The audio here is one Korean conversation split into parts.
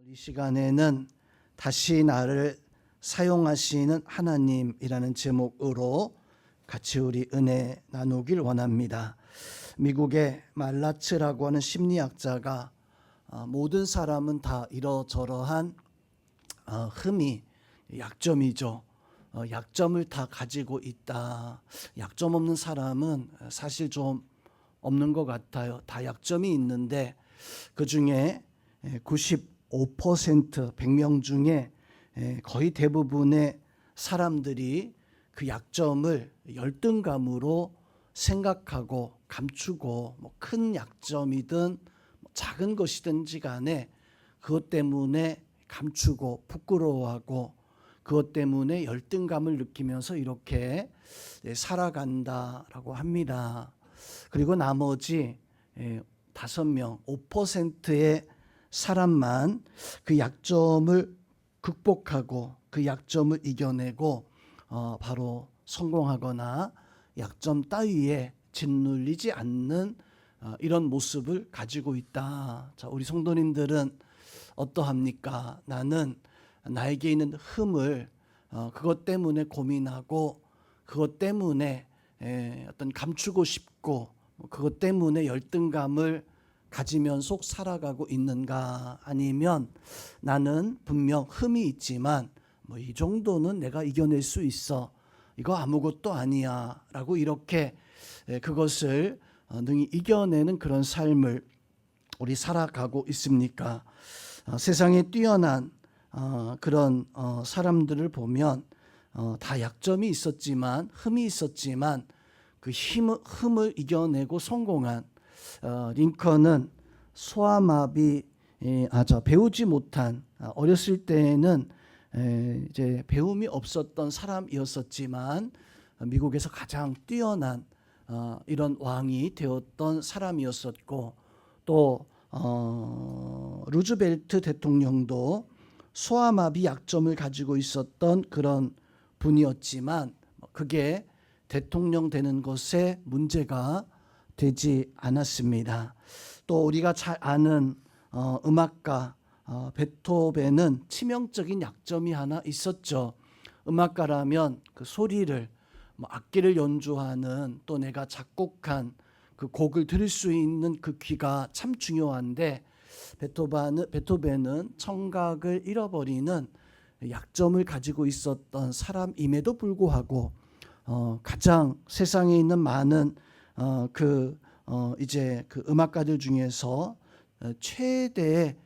이 시간에는 다시 나를 사용하시는 하나님이라는 제목으로 같이 우리 은혜 나누길 원합니다. 미국의 말라츠라고 하는 심리학자가 모든 사람은 다 이러저러한 흠이 약점이죠. 약점을 다 가지고 있다. 약점 없는 사람은 사실 좀 없는 것 같아요. 다 약점이 있는데 그 중에 95% 100명 중에 거의 대부분의 사람들이 그 약점을 열등감으로 생각하고 감추고 큰 약점이든 작은 것이든지 간에 그것 때문에 감추고 부끄러워하고 그것 때문에 열등감을 느끼면서 이렇게 살아간다라고 합니다. 그리고 나머지 5명, 5%의 사람만 그 약점을 극복하고 그 약점을 이겨내고 바로 성공하거나 약점 따위에 짓눌리지 않는 이런 모습을 가지고 있다. 자, 우리 성도님들은 어떠합니까? 나는 나에게 있는 흠을 그것 때문에 고민하고 그것 때문에 어떤 감추고 싶고 그것 때문에 열등감을 가지면서 살아가고 있는가? 아니면 나는 분명 흠이 있지만 이 정도는 내가 이겨낼 수 있어. 이거 아무것도 아니야. 라고 이렇게 그것을 능히 이겨내는 그런 삶을 우리 살아가고 있습니까? 세상에 뛰어난 그런 사람들을 보면 다 약점이 있었지만 흠이 있었지만 그 흠을 이겨내고 성공한 링컨은 소아마비 배우지 못한 어렸을 때에는 이제 배움이 없었던 사람이었었지만 미국에서 가장 뛰어난 이런 왕이 되었던 사람이었었고 또 루즈벨트 대통령도 소아마비 약점을 가지고 있었던 그런 분이었지만 그게 대통령 되는 것에 문제가 되지 않았습니다. 또 우리가 잘 아는 음악가 베토벤은 치명적인 약점이 하나 있었죠. 음악가라면 그 소리를 악기를 연주하는 또 내가 작곡한 그 곡을 들을 수 있는 그 귀가 참 중요한데 베토벤은 청각을 잃어버리는 약점을 가지고 있었던 사람임에도 불구하고 가장 세상에 있는 많은 이제 그 음악가들 중에서 최대의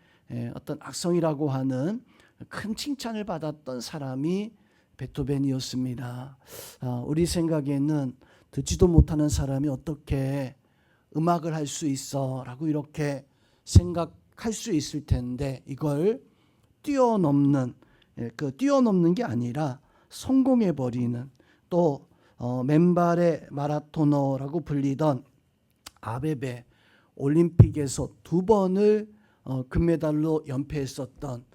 어떤 악성이라고 하는 큰 칭찬을 받았던 사람이 베토벤이었습니다. 우리 생각에는 듣지도 못하는 사람이 어떻게 음악을 할 수 있어라고 이렇게 생각할 수 있을 텐데 이걸 뛰어넘는 게 아니라 성공해 버리는 또 맨발의 마라토너라고 불리던 아베베 올림픽에서 2번을 금메달로 연패했었던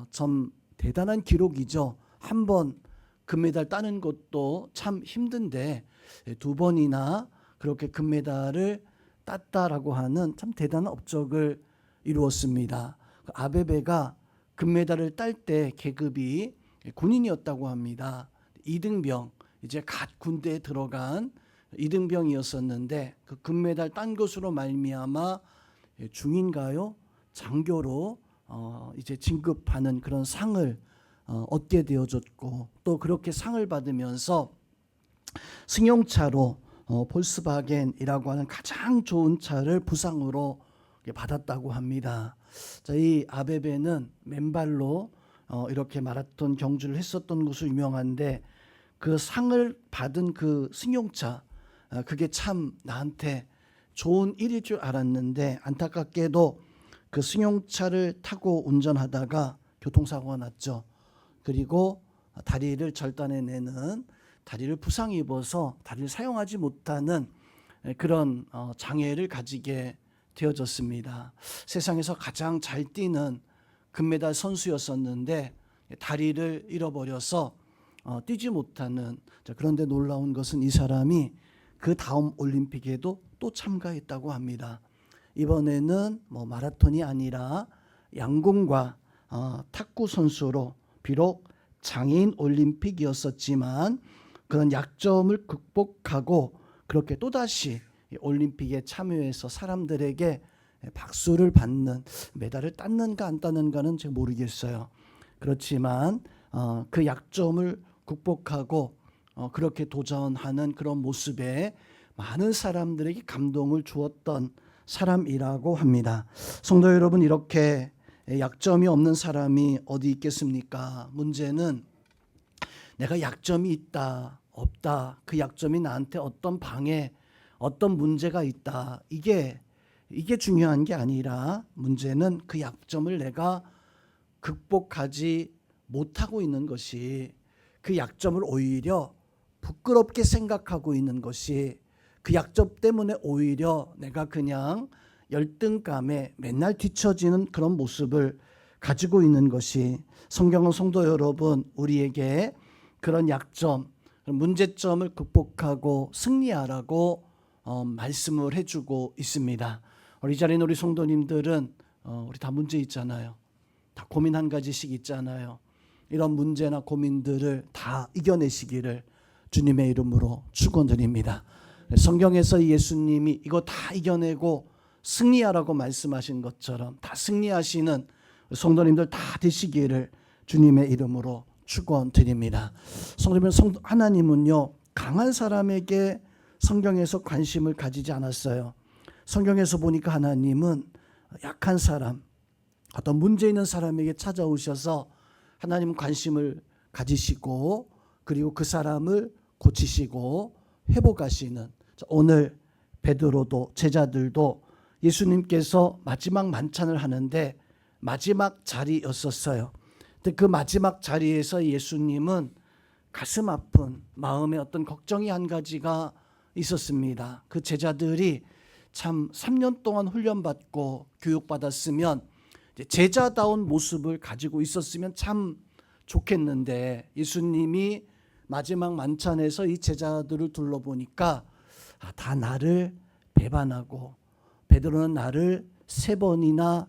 참 대단한 기록이죠. 한 번 금메달 따는 것도 참 힘든데 2번이나 그렇게 금메달을 땄다라고 하는 참 대단한 업적을 이루었습니다. 아베베가 금메달을 딸 때 계급이 군인이었다고 합니다. 이등병, 이제 갓 군대에 들어간 이등병이었었는데 그 금메달 딴 것으로 말미암아 중인가요? 장교로 이제 진급하는 그런 상을 얻게 되어졌고 또 그렇게 상을 받으면서 승용차로 볼스바겐이라고 하는 가장 좋은 차를 부상으로 받았다고 합니다. 자, 이 아베베는 맨발로 이렇게 마라톤 경주를 했었던 것으로 유명한데 그 상을 받은 그 승용차 그게 참 나한테 좋은 일일 줄 알았는데 안타깝게도 그 승용차를 타고 운전하다가 교통사고가 났죠. 그리고 다리를 절단해내는 다리를 부상 입어서 다리를 사용하지 못하는 그런 장애를 가지게 되어졌습니다. 세상에서 가장 잘 뛰는 금메달 선수였었는데 다리를 잃어버려서 뛰지 못하는. 그런데 놀라운 것은 이 사람이 그 다음 올림픽에도 또 참가했다고 합니다. 이번에는 마라톤이 아니라 양궁과 탁구 선수로 비록 장애인 올림픽이었었지만 그런 약점을 극복하고 그렇게 또다시 올림픽에 참여해서 사람들에게 박수를 받는, 메달을 땄는가 안 땄는가는 제가 모르겠어요. 그렇지만 그 약점을 극복하고 그렇게 도전하는 그런 모습에 많은 사람들에게 감동을 주었던 사람이라고 합니다. 성도 여러분, 이렇게 약점이 없는 사람이 어디 있겠습니까? 문제는 내가 약점이 있다, 없다, 그 약점이 나한테 어떤 방해, 어떤 문제가 있다, 이게 중요한 게 아니라 문제는 그 약점을 내가 극복하지 못하고 있는 것이, 그 약점을 오히려 부끄럽게 생각하고 있는 것이, 그 약점 때문에 오히려 내가 그냥 열등감에 맨날 뒤처지는 그런 모습을 가지고 있는 것이, 성경은 성도 여러분, 우리에게 그런 약점, 문제점을 극복하고 승리하라고 말씀을 해주고 있습니다. 우리 자리에 우리 성도님들은 우리 다 문제 있잖아요. 다 고민 한 가지씩 있잖아요. 이런 문제나 고민들을 다 이겨내시기를 주님의 이름으로 축원드립니다. 성경에서 예수님이 이거 다 이겨내고 승리하라고 말씀하신 것처럼 다 승리하시는 성도님들 다 되시기를 주님의 이름으로 축원드립니다. 성도님, 하나님은요, 강한 사람에게 성경에서 관심을 가지지 않았어요. 성경에서 보니까 하나님은 약한 사람, 어떤 문제 있는 사람에게 찾아오셔서 하나님은 관심을 가지시고 그리고 그 사람을 고치시고 회복하시는, 오늘 베드로도 제자들도 예수님께서 마지막 만찬을 하는데 마지막 자리였었어요. 근데 그 마지막 자리에서 예수님은 가슴 아픈 마음에 어떤 걱정이 한 가지가 있었습니다. 그 제자들이 참 3년 동안 훈련받고 교육받았으면 제자다운 모습을 가지고 있었으면 참 좋겠는데, 예수님이 마지막 만찬에서 이 제자들을 둘러보니까 다 나를 배반하고 베드로는 나를 3번이나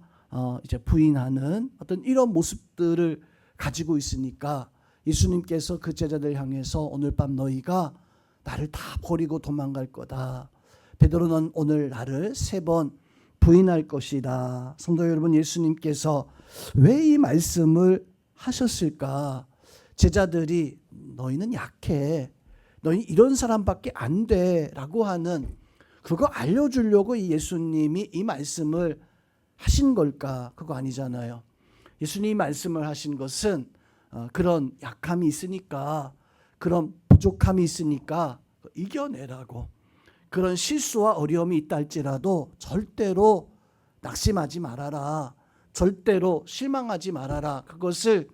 이제 부인하는 어떤 이런 모습들을 가지고 있으니까 예수님께서 그 제자들 향해서 오늘 밤 너희가 나를 다 버리고 도망갈 거다. 베드로는 오늘 나를 3번 부인할 것이다. 성도 여러분, 예수님께서 왜 이 말씀을 하셨을까? 제자들이 너희는 약해, 너희 이런 사람밖에 안 돼 라고 하는, 그거 알려주려고 이 예수님이 이 말씀을 하신 걸까? 그거 아니잖아요. 예수님이 말씀을 하신 것은 그런 약함이 있으니까, 그런 부족함이 있으니까 이겨내라고, 그런 실수와 어려움이 있다 할지라도 절대로 낙심하지 말아라, 절대로 실망하지 말아라, 그것을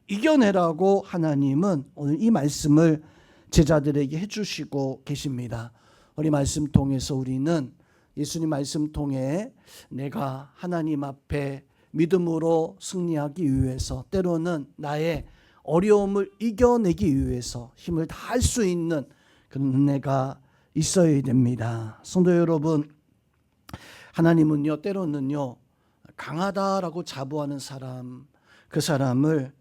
이겨내라고 하나님은 오늘 이 말씀을 제자들에게 해주시고 계십니다. 우리 말씀 통해서 우리는 예수님 말씀 통해 내가 하나님 앞에 믿음으로 승리하기 위해서, 때로는 나의 어려움을 이겨내기 위해서 힘을 다할 수 있는 그런 은혜가 있어야 됩니다. 성도 여러분, 하나님은요, 때로는요, 강하다라고 자부하는 사람, 그 사람을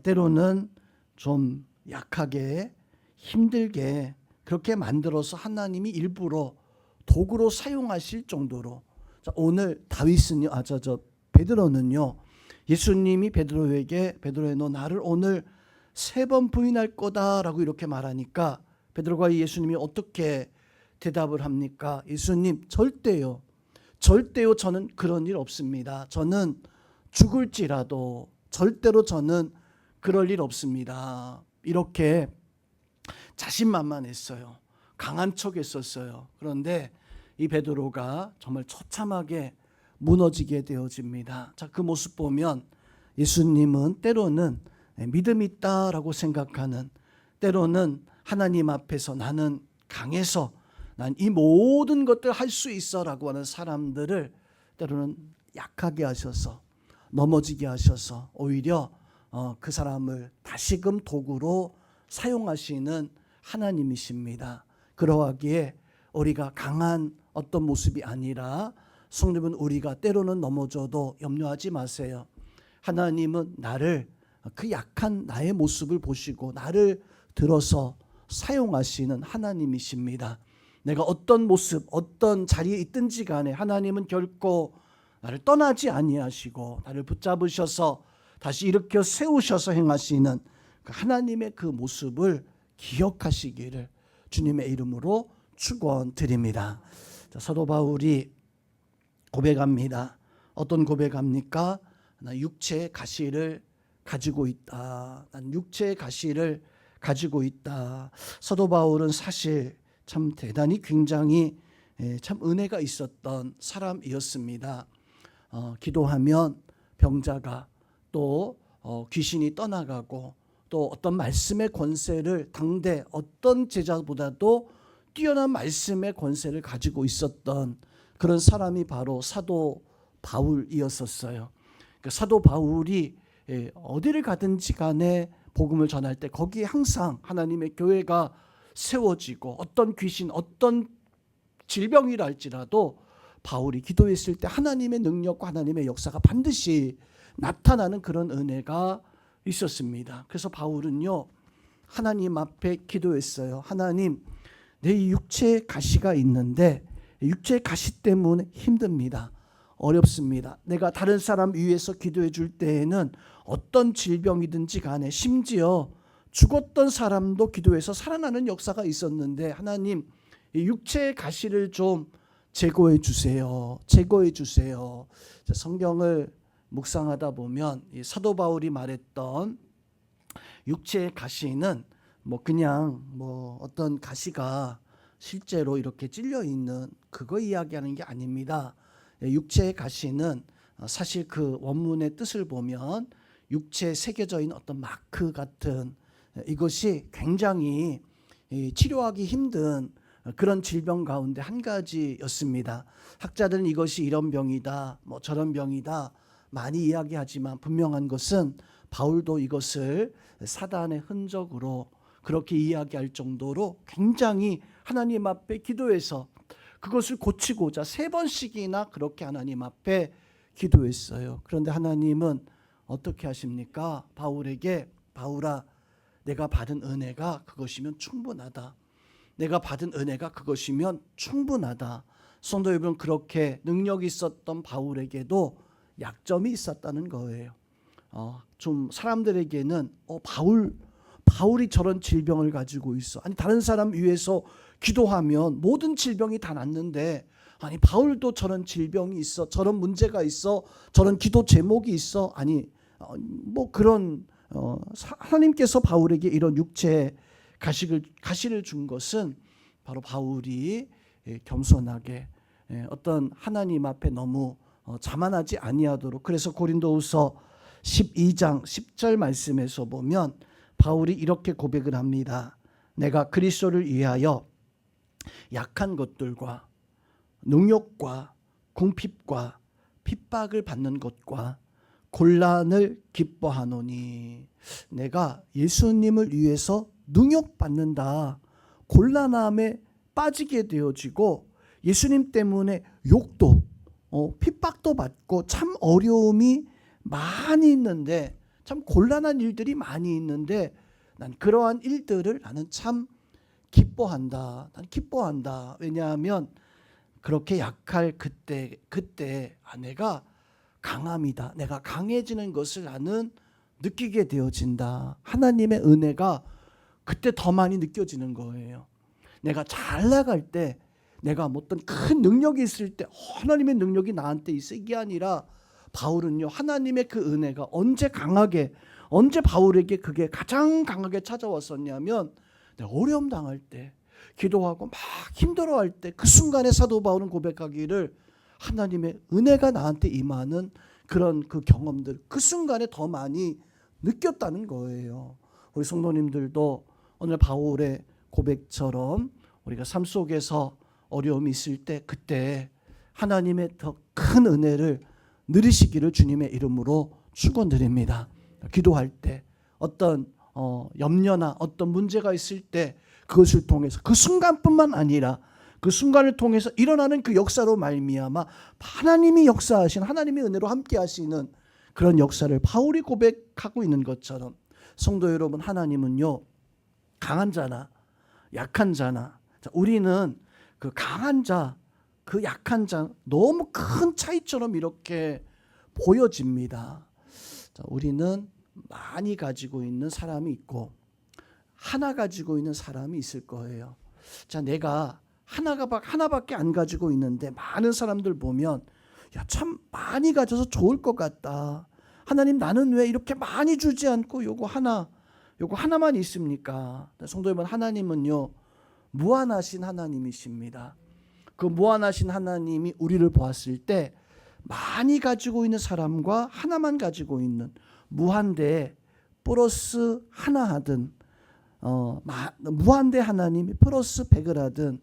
때로는 좀 약하게, 힘들게 그렇게 만들어서 하나님이 일부러 도구로 사용하실 정도로, 오늘 다윗은요, 베드로는요, 예수님이 베드로에게 너 나를 오늘 3번 부인할 거다라고 이렇게 말하니까 베드로가 예수님이 어떻게 대답을 합니까? 예수님, 절대요 저는 그런 일 없습니다. 저는 죽을지라도 절대로 저는 그럴 일 없습니다. 이렇게 자신만만했어요. 강한 척했었어요. 그런데 이 베드로가 정말 처참하게 무너지게 되어집니다. 자, 그 모습 보면 예수님은 때로는 믿음 있다라고 생각하는, 때로는 하나님 앞에서 나는 강해서 난 이 모든 것들 할 수 있어라고 하는 사람들을 때로는 약하게 하셔서, 넘어지게 하셔서 오히려 그 사람을 다시금 도구로 사용하시는 하나님이십니다. 그러하기에 우리가 강한 어떤 모습이 아니라, 성도분, 우리가 때로는 넘어져도 염려하지 마세요. 하나님은 나를 그 약한 나의 모습을 보시고 나를 들어서 사용하시는 하나님이십니다. 내가 어떤 모습, 어떤 자리에 있든지 간에 하나님은 결코 나를 떠나지 아니하시고 나를 붙잡으셔서 다시 일으켜 세우셔서 행하시는 그 하나님의 그 모습을 기억하시기를 주님의 이름으로 축원드립니다. 사도 바울이 고백합니다. 어떤 고백합니까? 나 육체의 가시를 가지고 있다. 난 육체의 가시를 가지고 있다. 사도 바울은 사실 참 대단히 굉장히 참 은혜가 있었던 사람이었습니다. 기도하면 병자가 또 귀신이 떠나가고 또 어떤 말씀의 권세를 당대 어떤 제자보다도 뛰어난 말씀의 권세를 가지고 있었던 그런 사람이 바로 사도 바울이었었어요. 그러니까 사도 바울이 어디를 가든지 간에 복음을 전할 때 거기에 항상 하나님의 교회가 세워지고 어떤 귀신, 어떤 질병이라 할지라도 바울이 기도했을 때 하나님의 능력과 하나님의 역사가 반드시 나타나는 그런 은혜가 있었습니다. 그래서 바울은요, 하나님 앞에 기도했어요. 하나님, 내 육체에 가시가 있는데 육체의 가시 때문에 힘듭니다. 어렵습니다. 내가 다른 사람 위해서 기도해 줄 때에는 어떤 질병이든지 간에 심지어 죽었던 사람도 기도해서 살아나는 역사가 있었는데 하나님, 이 육체의 가시를 좀 제거해 주세요. 제거해 주세요. 성경을 묵상하다 보면 이 사도 바울이 말했던 육체의 가시는 그냥 어떤 가시가 실제로 이렇게 찔려 있는 그거 이야기하는 게 아닙니다. 육체의 가시는 사실 그 원문의 뜻을 보면 육체에 새겨져 있는 어떤 마크 같은 이것이 굉장히 치료하기 힘든 그런 질병 가운데 한 가지였습니다. 학자들은 이것이 이런 병이다, 저런 병이다 많이 이야기하지만 분명한 것은 바울도 이것을 사단의 흔적으로 그렇게 이야기할 정도로 굉장히 하나님 앞에 기도해서 그것을 고치고자 3번씩이나 그렇게 하나님 앞에 기도했어요. 그런데 하나님은 어떻게 하십니까? 바울에게 바울아, 내가 받은 은혜가 그것이면 충분하다. 내가 받은 은혜가 그것이면 충분하다. 성도 여러분, 그렇게 능력이 있었던 바울에게도 약점이 있었다는 거예요. 좀 사람들에게는 바울이 저런 질병을 가지고 있어. 아니 다른 사람 위해서 기도하면 모든 질병이 다 낫는데 아니 바울도 저런 질병이 있어. 저런 문제가 있어. 저런 기도 제목이 있어. 아니 그런 하나님께서 바울에게 이런 육체의 가시를 준 것은 바로 바울이 겸손하게 어떤 하나님 앞에 너무 자만하지 아니하도록. 그래서 고린도후서 12장 10절 말씀에서 보면 바울이 이렇게 고백을 합니다. 내가 그리스도를 위하여 약한 것들과 능욕과 궁핍과 핍박을 받는 것과 곤란을 기뻐하노니. 내가 예수님을 위해서 능욕받는다, 곤란함에 빠지게 되어지고 예수님 때문에 욕도 핍박도 받고 참 어려움이 많이 있는데, 참 곤란한 일들이 많이 있는데 난 그러한 일들을 나는 참 기뻐한다. 난 기뻐한다. 왜냐하면 그렇게 약할 그때 내가 강함이다. 내가 강해지는 것을 나는 느끼게 되어진다. 하나님의 은혜가 그때 더 많이 느껴지는 거예요. 내가 잘 나갈 때, 내가 어떤 큰 능력이 있을 때 하나님의 능력이 나한테 있어. 이게 아니라 바울은요, 하나님의 그 은혜가 언제 바울에게 그게 가장 강하게 찾아왔었냐면 어려움 당할 때, 기도하고 막 힘들어할 때 그 순간에 사도 바울은 고백하기를 하나님의 은혜가 나한테 임하는 그런 그 경험들, 그 순간에 더 많이 느꼈다는 거예요. 우리 성도님들도 오늘 바울의 고백처럼 우리가 삶 속에서 어려움이 있을 때 그때 하나님의 더 큰 은혜를 누리시기를 주님의 이름으로 축원드립니다. 기도할 때 어떤 염려나 어떤 문제가 있을 때 그것을 통해서 그 순간뿐만 아니라 그 순간을 통해서 일어나는 그 역사로 말미암아 하나님이 역사하신 하나님의 은혜로 함께 하시는 그런 역사를 바울이 고백하고 있는 것처럼 성도 여러분, 하나님은요 강한 자나 약한 자나, 우리는 그 강한 자, 그 약한 자 너무 큰 차이처럼 이렇게 보여집니다. 우리는 많이 가지고 있는 사람이 있고 하나 가지고 있는 사람이 있을 거예요. 내가 하나밖에 안 가지고 있는데 많은 사람들 보면 참 많이 가져서 좋을 것 같다. 하나님, 나는 왜 이렇게 많이 주지 않고 요거 하나만 있습니까? 성도 여러분, 하나님은요 무한하신 하나님이십니다. 그 무한하신 하나님이 우리를 보았을 때 많이 가지고 있는 사람과 하나만 가지고 있는, 무한대 플러스 하나 하든 무한대 하나님이 플러스 100을 하든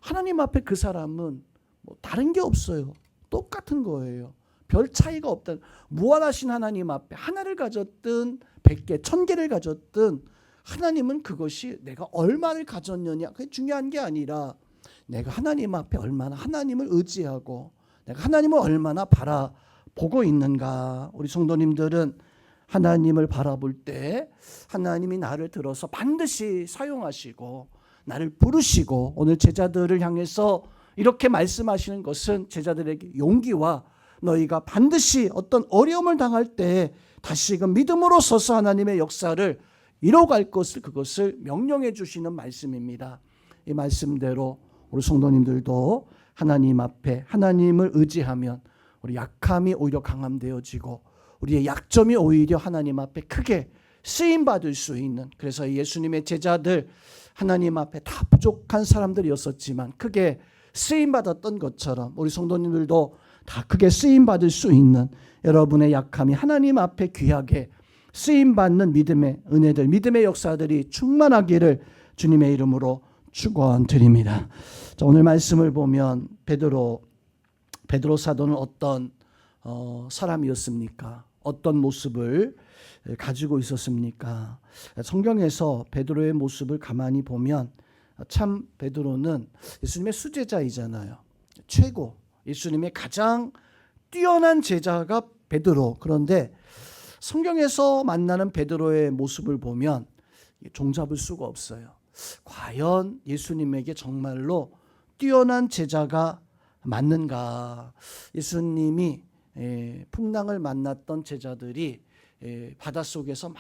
하나님 앞에 그 사람은 뭐 다른 게 없어요. 똑같은 거예요. 별 차이가 없다. 무한하신 하나님 앞에 하나를 가졌든 100개, 1000개를 가졌든 하나님은 그것이 내가 얼마를 가졌느냐, 그게 중요한 게 아니라 내가 하나님 앞에 얼마나 하나님을 의지하고 내가 하나님을 얼마나 바라보고 있는가. 우리 성도님들은 하나님을 바라볼 때 하나님이 나를 들어서 반드시 사용하시고 나를 부르시고, 오늘 제자들을 향해서 이렇게 말씀하시는 것은 제자들에게 용기와 너희가 반드시 어떤 어려움을 당할 때 다시금 믿음으로 서서 하나님의 역사를 이뤄갈 것을, 그것을 명령해 주시는 말씀입니다. 이 말씀대로 우리 성도님들도 하나님 앞에 하나님을 의지하면 우리 약함이 오히려 강함되어지고 우리의 약점이 오히려 하나님 앞에 크게 쓰임받을 수 있는, 그래서 예수님의 제자들 하나님 앞에 다 부족한 사람들이었었지만 크게 쓰임받았던 것처럼 우리 성도님들도 다 크게 쓰임받을 수 있는, 여러분의 약함이 하나님 앞에 귀하게 쓰임받는 믿음의 은혜들, 믿음의 역사들이 충만하기를 주님의 이름으로 축원드립니다. 오늘 말씀을 보면 베드로 사도는 어떤 사람이었습니까? 어떤 모습을 가지고 있었습니까? 성경에서 베드로의 모습을 가만히 보면 참 베드로는 예수님의 수제자이잖아요. 최고, 예수님의 가장 뛰어난 제자가 베드로. 그런데 성경에서 만나는 베드로의 모습을 보면 종잡을 수가 없어요. 과연 예수님에게 정말로 뛰어난 제자가 맞는가? 예수님이 풍랑을 만났던 제자들이 바닷속에서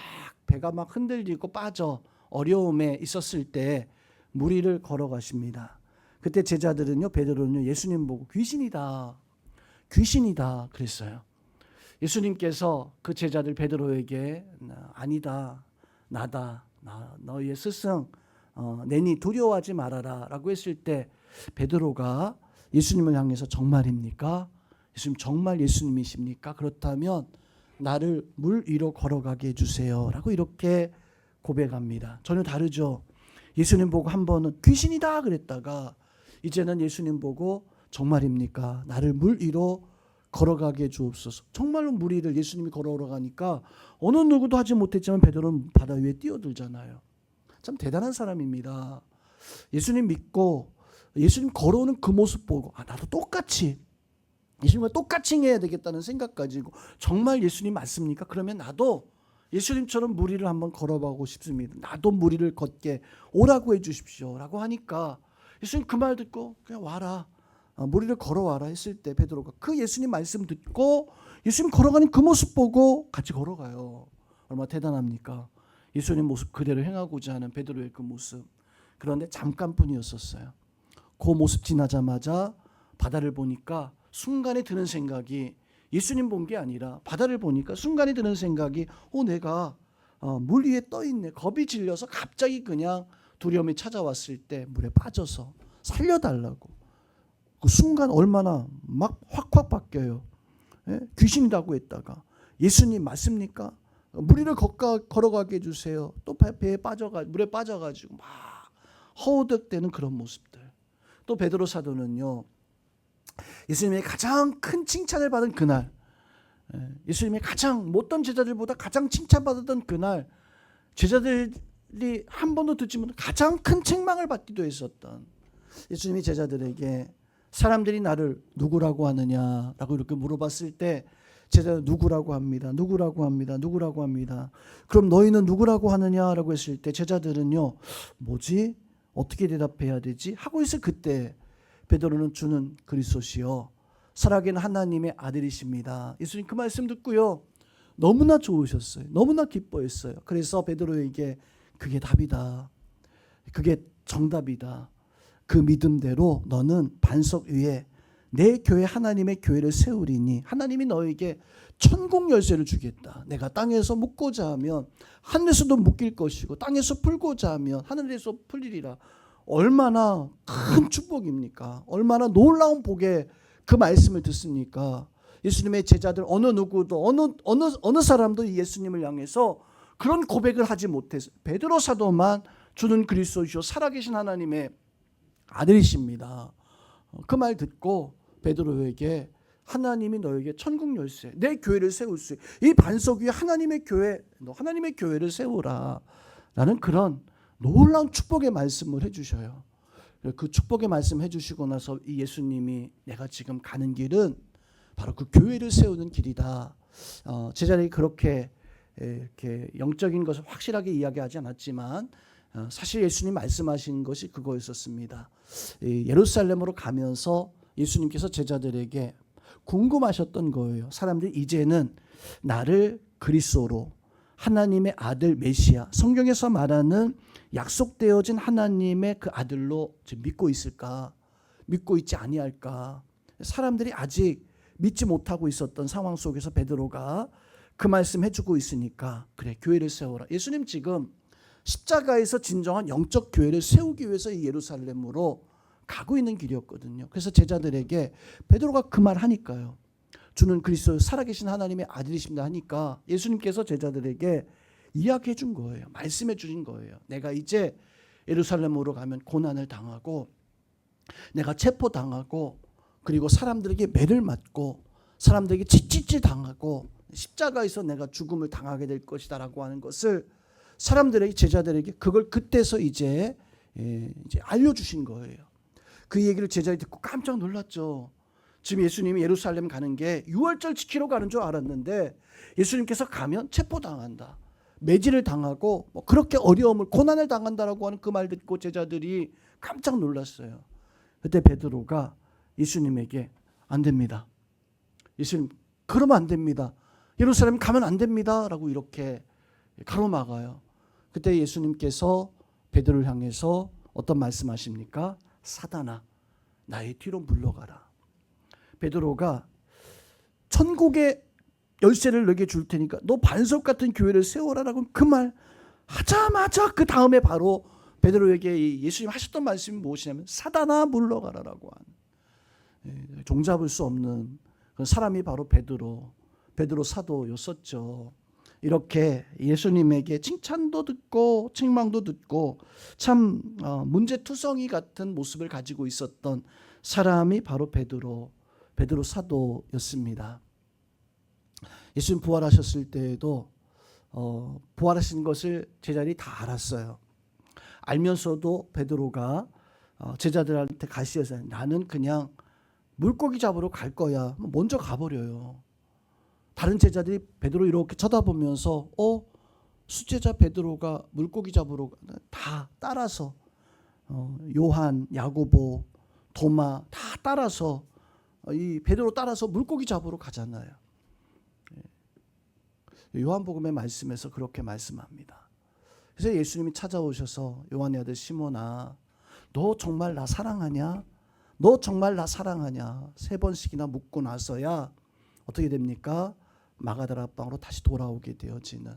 배가 막 흔들리고 빠져 어려움에 있었을 때 물 위를 걸어가십니다. 그때 제자들은요, 베드로는요, 예수님 보고 귀신이다 그랬어요. 예수님께서 그 제자들 베드로에게 아니다, 나다, 너희의 스승, 내니 두려워하지 말아라 라고 했을 때 베드로가 예수님을 향해서 정말입니까? 예수님 정말 예수님이십니까? 그렇다면 나를 물 위로 걸어가게 해주세요 라고 이렇게 고백합니다. 전혀 다르죠. 예수님 보고 한 번은 귀신이다 그랬다가 이제는 예수님 보고 정말입니까? 나를 물 위로 걸어가게 해주옵소서. 정말로 물 위를 예수님이 걸어가니까 어느 누구도 하지 못했지만 베드로는 바다 위에 뛰어들잖아요. 참 대단한 사람입니다. 예수님 믿고 예수님 걸어오는 그 모습 보고 나도 똑같이 예수님과 똑같이 해야 되겠다는 생각 가지고, 정말 예수님 맞습니까? 그러면 나도 예수님처럼 물 위를 한번 걸어보고 싶습니다. 나도 물 위를 걷게 오라고 해 주십시오 라고 하니까 예수님 그 말 듣고 그냥 와라, 물 위를 걸어와라 했을 때 베드로가 그 예수님 말씀 듣고 예수님 걸어가는 그 모습 보고 같이 걸어가요. 얼마나 대단합니까? 예수님 모습 그대로 행하고자 하는 베드로의 그 모습. 그런데 잠깐뿐이었었어요. 그 모습 지나자마자 바다를 보니까 순간에 드는 생각이, 예수님 본 게 아니라 바다를 보니까 순간에 드는 생각이 내가 물 위에 떠 있네. 겁이 질려서 갑자기 그냥 두려움이 찾아왔을 때 물에 빠져서 살려달라고. 그 순간 얼마나 막 확확 바뀌어요. 귀신이라고 했다가 예수님 맞습니까? 물 위를 걸어가게 해주세요. 또 배에 물에 빠져가지고 막 허우덕대는 그런 모습들. 또 베드로 사도는요, 예수님의 가장 큰 칭찬을 받은 그날, 예수님의 가장 못된 제자들보다 가장 칭찬받았던 그날, 제자들이 한 번도 듣지 못한 가장 큰 책망을 받기도 했었던, 예수님이 제자들에게 사람들이 나를 누구라고 하느냐라고 이렇게 물어봤을 때 제자들 누구라고 합니다. 누구라고 합니다. 누구라고 합니다. 그럼 너희는 누구라고 하느냐라고 했을 때 제자들은요. 뭐지? 어떻게 대답해야 되지? 하고 있을 그때 베드로는 주는 그리스도시요 살아계신 하나님의 아들이십니다. 예수님 그 말씀 듣고요. 너무나 좋으셨어요. 너무나 기뻐했어요. 그래서 베드로에게 그게 답이다. 그게 정답이다. 그 믿음대로 너는 반석 위에 내 교회 하나님의 교회를 세우리니 하나님이 너에게 천국 열쇠를 주겠다. 내가 땅에서 묶고자 하면 하늘에서도 묶일 것이고 땅에서 풀고자 하면 하늘에서 풀리리라. 얼마나 큰 축복입니까? 얼마나 놀라운 복의 그 말씀을 듣습니까? 예수님의 제자들 어느 누구도 어느 사람도 예수님을 향해서 그런 고백을 하지 못해서 베드로 사도만 주는 그리스도시요 살아계신 하나님의 아들이십니다. 그 말 듣고 베드로에게 하나님이 너에게 천국 열쇠 내 교회를 세울 수 이 반석 위에 하나님의 교회 너 하나님의 교회를 세우라 라는 그런 놀라운 축복의 말씀을 해주셔요. 그 축복의 말씀 해주시고 나서 이 예수님이 내가 지금 가는 길은 바로 그 교회를 세우는 길이다. 제자들이 그렇게 이렇게 영적인 것을 확실하게 이야기하지 않았지만 사실 예수님 말씀하신 것이 그거였었습니다. 예루살렘으로 가면서 예수님께서 제자들에게 궁금하셨던 거예요. 사람들이 이제는 나를 그리스도로 하나님의 아들 메시아 성경에서 말하는 약속되어진 하나님의 그 아들로 믿고 있을까? 믿고 있지 아니할까? 사람들이 아직 믿지 못하고 있었던 상황 속에서 베드로가 그 말씀 해주고 있으니까 그래 교회를 세워라. 예수님 지금 십자가에서 진정한 영적 교회를 세우기 위해서 이 예루살렘으로 가고 있는 길이었거든요. 그래서 제자들에게 베드로가 그 말 하니까요. 주는 그리스도 살아계신 하나님의 아들이십니다 하니까 예수님께서 제자들에게 이야기해 준 거예요. 말씀해 주신 거예요. 내가 이제 예루살렘으로 가면 고난을 당하고 내가 체포당하고 그리고 사람들에게 매를 맞고 사람들에게 찌찌찌 당하고 십자가에서 내가 죽음을 당하게 될 것이다 라고 하는 것을 사람들에게 제자들에게 그걸 그때서 이제 알려주신 거예요. 그 얘기를 제자들이 듣고 깜짝 놀랐죠. 지금 예수님이 예루살렘 가는 게 유월절 지키러 가는 줄 알았는데 예수님께서 가면 체포당한다. 매질을 당하고 뭐 그렇게 어려움을 고난을 당한다라고 하는 그 말 듣고 제자들이 깜짝 놀랐어요. 그때 베드로가 예수님에게 안 됩니다. 예수님 그러면 안 됩니다. 예루살렘 가면 안 됩니다. 라고 이렇게 가로막아요. 그때 예수님께서 베드로를 향해서 어떤 말씀하십니까? 사단아 나의 뒤로 물러가라. 베드로가 천국의 열쇠를 너에게 줄 테니까 너 반석 같은 교회를 세워라라고 그 말 하자마자 그 다음에 바로 베드로에게 예수님 하셨던 말씀이 무엇이냐면 사단아 물러가라라고 한 종잡을 수 없는 사람이 바로 베드로 사도였었죠. 이렇게 예수님에게 칭찬도 듣고 책망도 듣고 참 문제투성이 같은 모습을 가지고 있었던 사람이 바로 베드로 사도였습니다. 예수님 부활하셨을 때에도 부활하신 것을 제자들이 다 알았어요. 알면서도 베드로가 제자들한테 가시에서 나는 그냥 물고기 잡으러 갈 거야. 먼저 가버려요. 다른 제자들이 베드로 이렇게 쳐다보면서 수제자 베드로가 물고기 잡으러 다 따라서 요한, 야고보, 도마 다 따라서 이 베드로 따라서 물고기 잡으러 가잖아요. 요한복음의 말씀에서 그렇게 말씀합니다. 그래서 예수님이 찾아오셔서 요한의 아들 시몬아 너 정말 나 사랑하냐? 너 정말 나 사랑하냐? 3번씩이나 묻고 나서야 어떻게 됩니까? 마가다라 방으로 다시 돌아오게 되어지는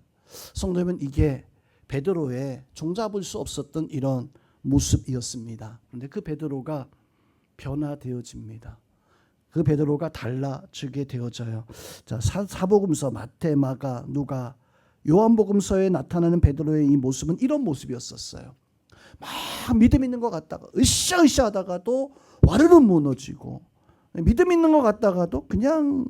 성도님은 이게 베드로의 종잡을 수 없었던 이런 모습이었습니다. 그런데 그 베드로가 변화되어집니다. 그 베드로가 달라지게 되어져요. 자, 사복음서 마태, 마가, 누가, 요한복음서에 나타나는 베드로의 이 모습은 이런 모습이었었어요. 막 믿음 있는 것 같다가 으쌰으쌰 하다가도 와르르 무너지고 믿음 있는 것 같다가도 그냥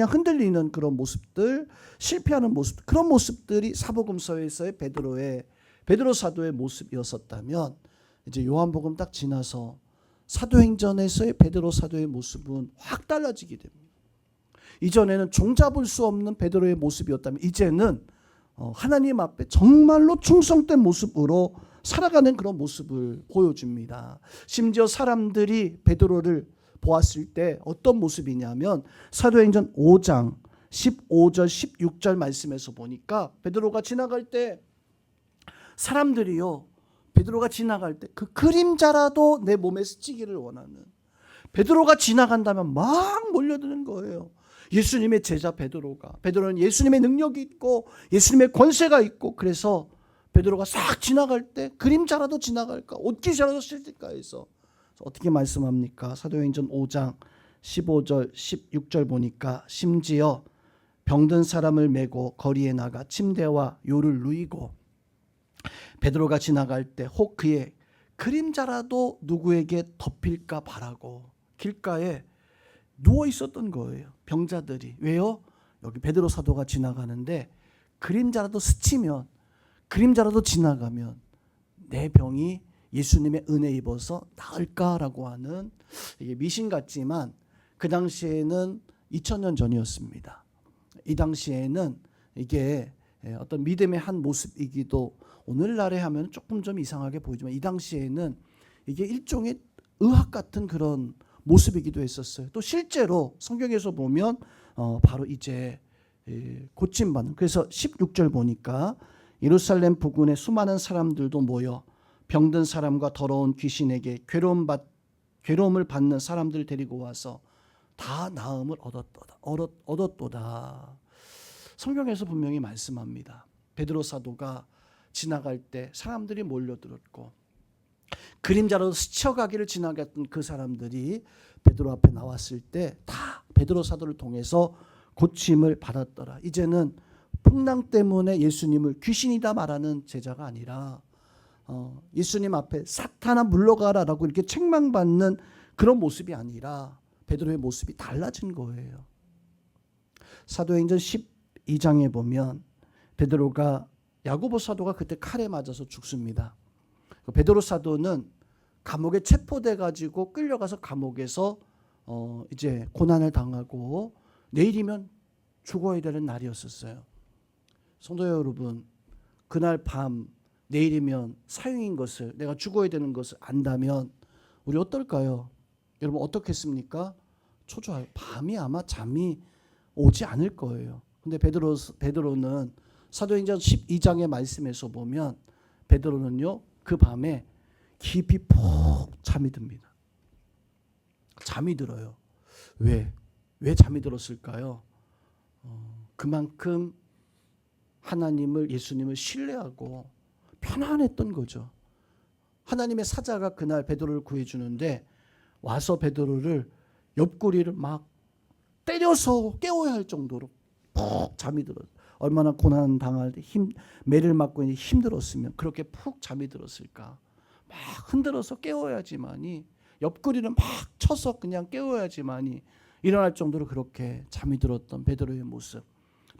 흔들리는 그런 모습들, 실패하는 모습, 그런 모습들이 사복음서에서의 베드로 사도의 모습이었었다면 이제 요한복음 딱 지나서 사도행전에서의 베드로 사도의 모습은 확 달라지게 됩니다. 이전에는 종잡을 수 없는 베드로의 모습이었다면 이제는 하나님 앞에 정말로 충성된 모습으로 살아가는 그런 모습을 보여줍니다. 심지어 사람들이 베드로를 보았을 때 어떤 모습이냐면 사도행전 5장 15절 16절 말씀에서 보니까 베드로가 지나갈 때 사람들이요, 베드로가 지나갈 때 그 그림자라도 내 몸에 스치기를 원하는, 베드로가 지나간다면 막 몰려드는 거예요. 예수님의 제자 베드로는 예수님의 능력이 있고 예수님의 권세가 있고, 그래서 베드로가 싹 지나갈 때 그림자라도 지나갈까, 옷깃이라도 실릴까 해서 어떻게 말씀합니까? 사도행전 5장 15절 16절 보니까 심지어 병든 사람을 메고 거리에 나가 침대와 요를 누이고 베드로가 지나갈 때 혹 그의 그림자라도 누구에게 덮일까 바라고 길가에 누워 있었던 거예요. 병자들이. 왜요? 여기 베드로 사도가 지나가는데 그림자라도 스치면, 그림자라도 지나가면 내 병이 예수님의 은혜 입어서 나을까라고 하는, 이게 미신 같지만 그 당시에는 2000년 전이었습니다. 이 당시에는 이게 어떤 믿음의 한 모습이기도, 오늘날에 하면 조금 좀 이상하게 보이지만 이 당시에는 이게 일종의 의학 같은 그런 모습이기도 했었어요. 또 실제로 성경에서 보면 바로 이제 고침받는, 그래서 16절 보니까 예루살렘 부근에 수많은 사람들도 모여 병든 사람과 더러운 귀신에게 괴로움을 받는 사람들을 데리고 와서 다 나음을 얻었도다. 성경에서 분명히 말씀합니다. 베드로 사도가 지나갈 때 사람들이 몰려들었고 그림자로 스쳐가기를 지나갔던 그 사람들이 베드로 앞에 나왔을 때 다 베드로 사도를 통해서 고침을 받았더라. 이제는 풍랑 때문에 예수님을 귀신이다 말하는 제자가 아니라 예수님 앞에 사탄아 물러가라라고 이렇게 책망받는 그런 모습이 아니라 베드로의 모습이 달라진 거예요. 사도행전 12장에 보면 베드로가, 야고보 사도가 그때 칼에 맞아서 죽습니다. 베드로 사도는 감옥에 체포돼 가지고 끌려가서 감옥에서 이제 고난을 당하고 내일이면 죽어야 되는 날이었었어요. 성도 여러분, 그날 밤 내일이면 사형인 것을, 내가 죽어야 되는 것을 안다면 우리 어떨까요? 여러분 어떻겠습니까? 초조해요. 밤이 아마 잠이 오지 않을 거예요. 근데 베드로는 사도행전 12장의 말씀에서 보면 베드로는요 그 밤에 깊이 푹 잠이 듭니다. 잠이 들어요. 왜 잠이 들었을까요? 그만큼 하나님을, 예수님을 신뢰하고 편안했던 거죠. 하나님의 사자가 그날 베드로를 구해주는데 와서 베드로를 옆구리를 막 때려서 깨워야 할 정도로 푹 잠이 들어요. 얼마나 고난 당할 때 매를 맞고 있는데 힘들었으면 그렇게 푹 잠이 들었을까. 막 흔들어서 깨워야지만이, 옆구리를 막 쳐서 그냥 깨워야지만이 일어날 정도로 그렇게 잠이 들었던 베드로의 모습,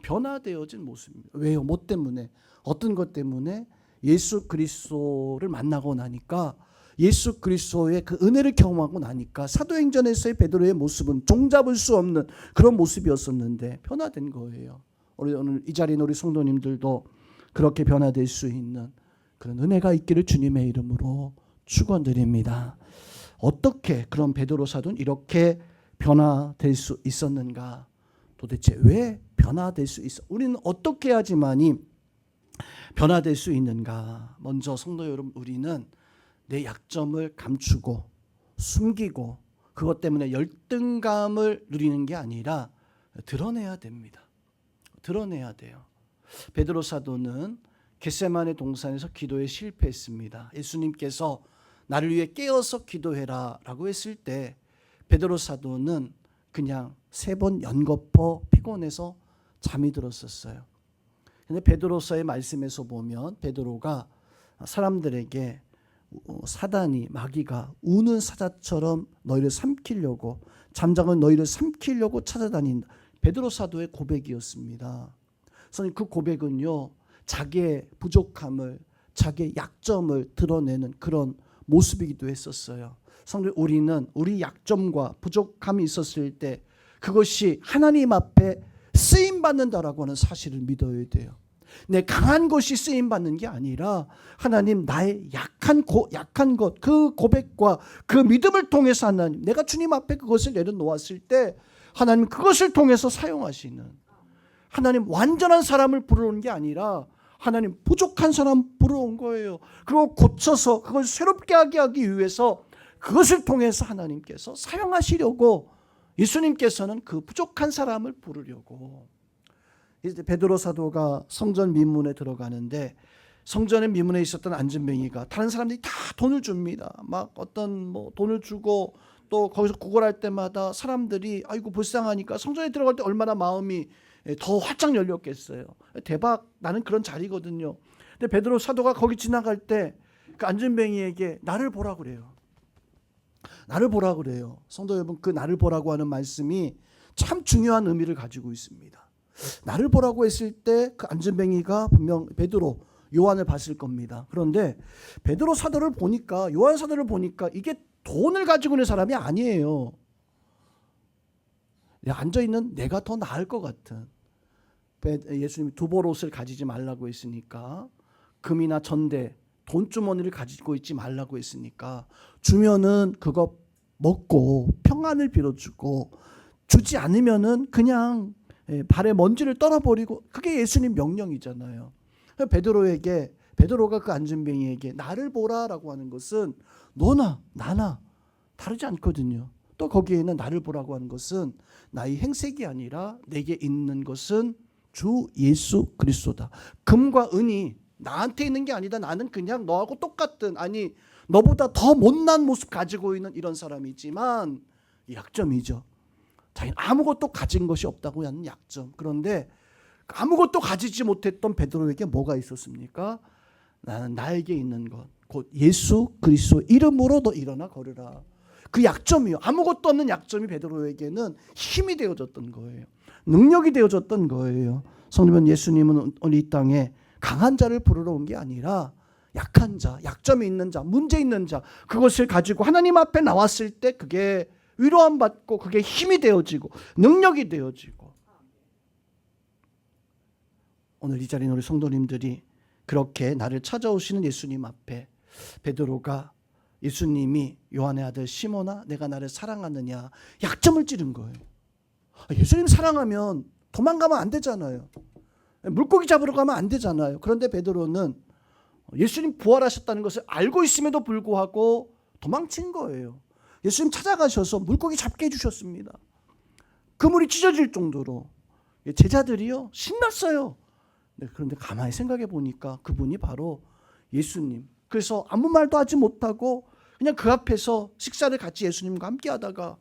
변화되어진 모습입니다. 왜요? 뭐 때문에? 어떤 것 때문에? 예수 그리스도를 만나고 나니까, 예수 그리스도의 그 은혜를 경험하고 나니까 사도행전에서의 베드로의 모습은 종잡을 수 없는 그런 모습이었었는데 변화된 거예요. 우리 오늘 이 자리에 있는 우리 성도님들도 그렇게 변화될 수 있는 그런 은혜가 있기를 주님의 이름으로 축원드립니다. 어떻게 그런 베드로 사도는 이렇게 변화될 수 있었는가? 도대체 왜 변화될 수 있어? 우리는 어떻게 해야지만이 변화될 수 있는가? 먼저 성도 여러분, 우리는 내 약점을 감추고 숨기고 그것 때문에 열등감을 누리는 게 아니라 드러내야 됩니다. 드러내야 돼요. 베드로 사도는 겟세마네 동산에서 기도에 실패했습니다. 예수님께서 나를 위해 깨어서 기도해라 라고 했을 때 베드로 사도는 그냥 3번 연거푸 피곤해서 잠이 들었었어요. 근데 베드로서의 말씀에서 보면 베드로가 사람들에게 사단이, 마귀가 우는 사자처럼 너희를 삼키려고, 잠자는 너희를 삼키려고 찾아다닌다. 베드로 사도의 고백이었습니다. 그래서 그 고백은요, 자기의 부족함을, 자기의 약점을 드러내는 그런 모습이기도 했었어요. 성도, 우리는 우리 약점과 부족함이 있었을 때 그것이 하나님 앞에 쓰임받는다라고 하는 사실을 믿어야 돼요. 내 강한 것이 쓰임받는 게 아니라 하나님 나의 약한 것, 그 고백과 그 믿음을 통해서 하나님, 내가 주님 앞에 그것을 내려놓았을 때 하나님 그것을 통해서 사용하시는, 하나님 완전한 사람을 부르는 게 아니라 하나님 부족한 사람 부러운 거예요. 그걸 고쳐서 그걸 새롭게 하기 위해서 그것을 통해서 하나님께서 사용하시려고, 예수님께서는 그 부족한 사람을 부르려고. 이제 베드로 사도가 성전 미문에 들어가는데, 성전의 미문에 있었던 안진뱅이가 다른 사람들이 다 돈을 줍니다. 막 어떤 돈을 주고 또 거기서 구걸할 때마다 사람들이 아이고 불쌍하니까 성전에 들어갈 때 얼마나 마음이 더 활짝 열렸겠어요. 대박, 나는 그런 자리거든요. 근데 베드로 사도가 거기 지나갈 때 그 안진뱅이에게 나를 보라 그래요. 나를 보라 그래요. 성도 여러분, 그 나를 보라고 하는 말씀이 참 중요한 의미를 가지고 있습니다. 나를 보라고 했을 때 그 안진뱅이가 분명 베드로, 요한을 봤을 겁니다. 그런데 베드로 사도를 보니까, 요한 사도를 보니까 이게 돈을 가지고 있는 사람이 아니에요. 앉아있는 내가 더 나을 것 같은, 예수님이 두벌옷을 가지지 말라고 했으니까, 금이나 전대, 돈주머니를 가지고 있지 말라고 했으니까 주면은 그거 먹고 평안을 빌어주고, 주지 않으면은 그냥 발에 먼지를 떨어버리고, 그게 예수님 명령이잖아요. 베드로가 그 안진뱅이에게 나를 보라라고 하는 것은 너나 나나 다르지 않거든요. 또 거기에는 나를 보라고 하는 것은 나의 행색이 아니라 내게 있는 것은 주 예수 그리스도다. 금과 은이 나한테 있는 게 아니다. 나는 그냥 너하고 똑같은, 아니 너보다 더 못난 모습 가지고 있는 이런 사람이지만, 약점이죠. 자기는 아무것도 가진 것이 없다고 하는 약점. 그런데 아무것도 가지지 못했던 베드로에게 뭐가 있었습니까? 나는 나에게 있는 것, 곧 예수 그리스도 이름으로 너 일어나 걸으라. 그 약점이요. 아무것도 없는 약점이 베드로에게는 힘이 되어졌던 거예요. 능력이 되어졌던 거예요. 성도분, 예수님은 오늘 이 땅에 강한 자를 부르러 온 게 아니라 약한 자, 약점이 있는 자, 문제 있는 자, 그것을 가지고 하나님 앞에 나왔을 때 그게 위로함 받고 그게 힘이 되어지고 능력이 되어지고. 오늘 이 자리에 우리 성도님들이 그렇게 나를 찾아오시는 예수님 앞에 베드로가, 예수님이 요한의 아들 시몬아 내가 나를 사랑하느냐, 약점을 찌른 거예요. 예수님 사랑하면 도망가면 안 되잖아요. 물고기 잡으러 가면 안 되잖아요. 그런데 베드로는 예수님 부활하셨다는 것을 알고 있음에도 불구하고 도망친 거예요. 예수님 찾아가셔서 물고기 잡게 해주셨습니다. 그물이 찢어질 정도로. 제자들이요 신났어요. 그런데 가만히 생각해 보니까 그분이 바로 예수님. 그래서 아무 말도 하지 못하고 그냥 그 앞에서 식사를 같이 예수님과 함께 하다가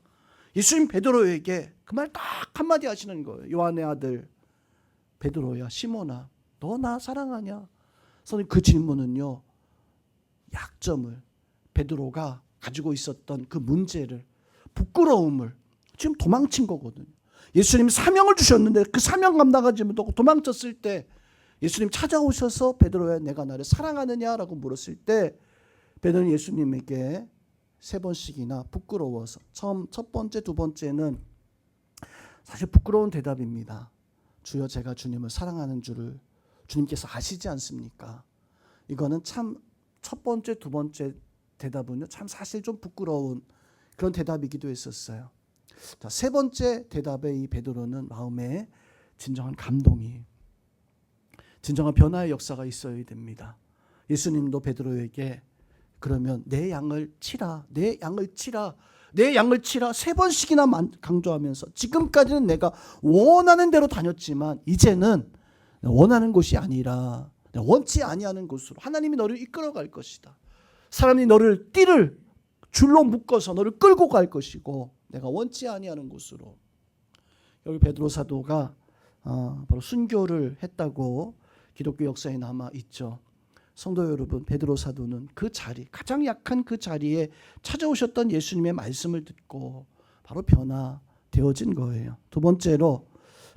예수님 베드로에게 그 말 딱 한마디 하시는 거예요. 요한의 아들 베드로야, 시몬아 너 나 사랑하냐? 선생님, 그 질문은요, 약점을, 베드로가 가지고 있었던 그 문제를, 부끄러움을 지금 도망친 거거든요. 예수님 사명을 주셨는데 그 사명 감당하지 못하고 도망쳤을 때 예수님 찾아오셔서 베드로야 내가 나를 사랑하느냐라고 물었을 때 베드로는 예수님에게 3번씩이나 부끄러워서, 첫 번째, 두 번째는 사실 부끄러운 대답입니다. 주여 제가 주님을 사랑하는 줄을 주님께서 아시지 않습니까? 이거는 참 첫 번째, 두 번째 대답은요 참 사실 좀 부끄러운 그런 대답이기도 했었어요. 자, 세 번째 대답에 이 베드로는 마음에 진정한 감동이, 진정한 변화의 역사가 있어야 됩니다. 예수님도 베드로에게 그러면 내 양을 치라, 내 양을 치라, 내 양을 치라 3번씩이나 강조하면서, 지금까지는 내가 원하는 대로 다녔지만 이제는 원하는 곳이 아니라 원치 아니하는 곳으로 하나님이 너를 이끌어갈 것이다. 사람이 너를 띠를 줄로 묶어서 너를 끌고 갈 것이고 내가 원치 아니하는 곳으로. 여기 베드로 사도가 바로 순교를 했다고 기독교 역사에 남아 있죠. 성도 여러분, 베드로 사도는 그 자리, 가장 약한 그 자리에 찾아오셨던 예수님의 말씀을 듣고 바로 변화되어진 거예요. 두 번째로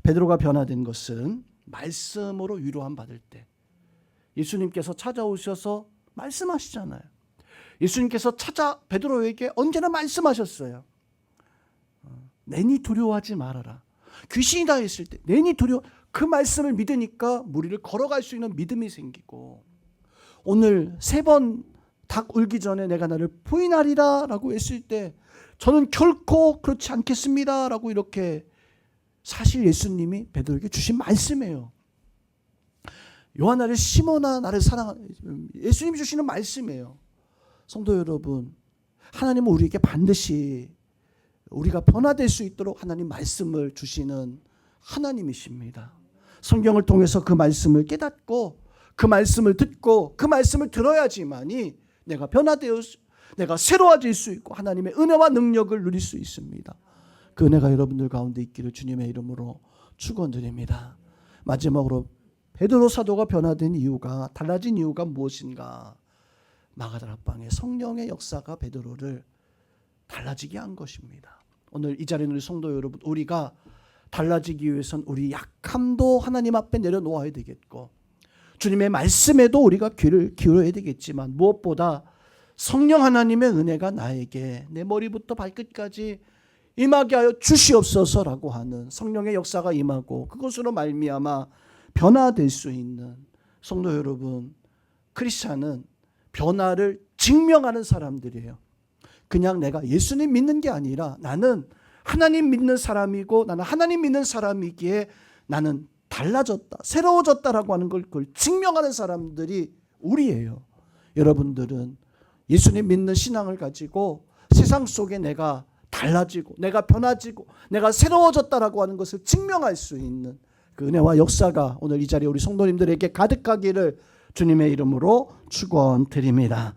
베드로가 변화된 것은 말씀으로 위로함 받을 때. 예수님께서 찾아오셔서 말씀하시잖아요. 예수님께서 베드로에게 언제나 말씀하셨어요. 내니 두려워하지 말아라. 귀신이다 했을 때 내니 두려워, 그 말씀을 믿으니까 무리를 걸어갈 수 있는 믿음이 생기고, 오늘 3번 닭 울기 전에 내가 나를 부인하리라 라고 했을 때 저는 결코 그렇지 않겠습니다 라고 이렇게, 사실 예수님이 베드로에게 주신 말씀이에요. 요한나를 시몬아 나를 사랑하라, 예수님이 주시는 말씀이에요. 성도 여러분, 하나님은 우리에게 반드시 우리가 변화될 수 있도록 하나님 말씀을 주시는 하나님이십니다. 성경을 통해서 그 말씀을 깨닫고 그 말씀을 듣고 그 말씀을 들어야지만이 내가 변화되어 내가 새로워질 수 있고 하나님의 은혜와 능력을 누릴 수 있습니다. 그 은혜가 여러분들 가운데 있기를 주님의 이름으로 축원드립니다. 마지막으로 베드로 사도가 변화된 이유가, 달라진 이유가 무엇인가? 마가다락방에 성령의 역사가 베드로를 달라지게 한 것입니다. 오늘 이 자리에 있는 성도 여러분, 우리가 달라지기 위해선 우리 약함도 하나님 앞에 내려놓아야 되겠고, 주님의 말씀에도 우리가 귀를 기울여야 되겠지만, 무엇보다 성령 하나님의 은혜가 나에게 내 머리부터 발끝까지 임하게 하여 주시옵소서라고 하는 성령의 역사가 임하고, 그것으로 말미암아 변화될 수 있는 성도 여러분, 크리스찬은 변화를 증명하는 사람들이에요. 그냥 내가 예수님 믿는 게 아니라 나는 하나님 믿는 사람이고, 나는 하나님 믿는 사람이기에 나는 달라졌다, 새로워졌다라고 하는 걸, 그걸 증명하는 사람들이 우리예요. 여러분들은 예수님 믿는 신앙을 가지고 세상 속에 내가 달라지고 내가 변화지고 내가 새로워졌다라고 하는 것을 증명할 수 있는 그 은혜와 역사가 오늘 이 자리에 우리 성도님들에게 가득하기를 주님의 이름으로 축원드립니다.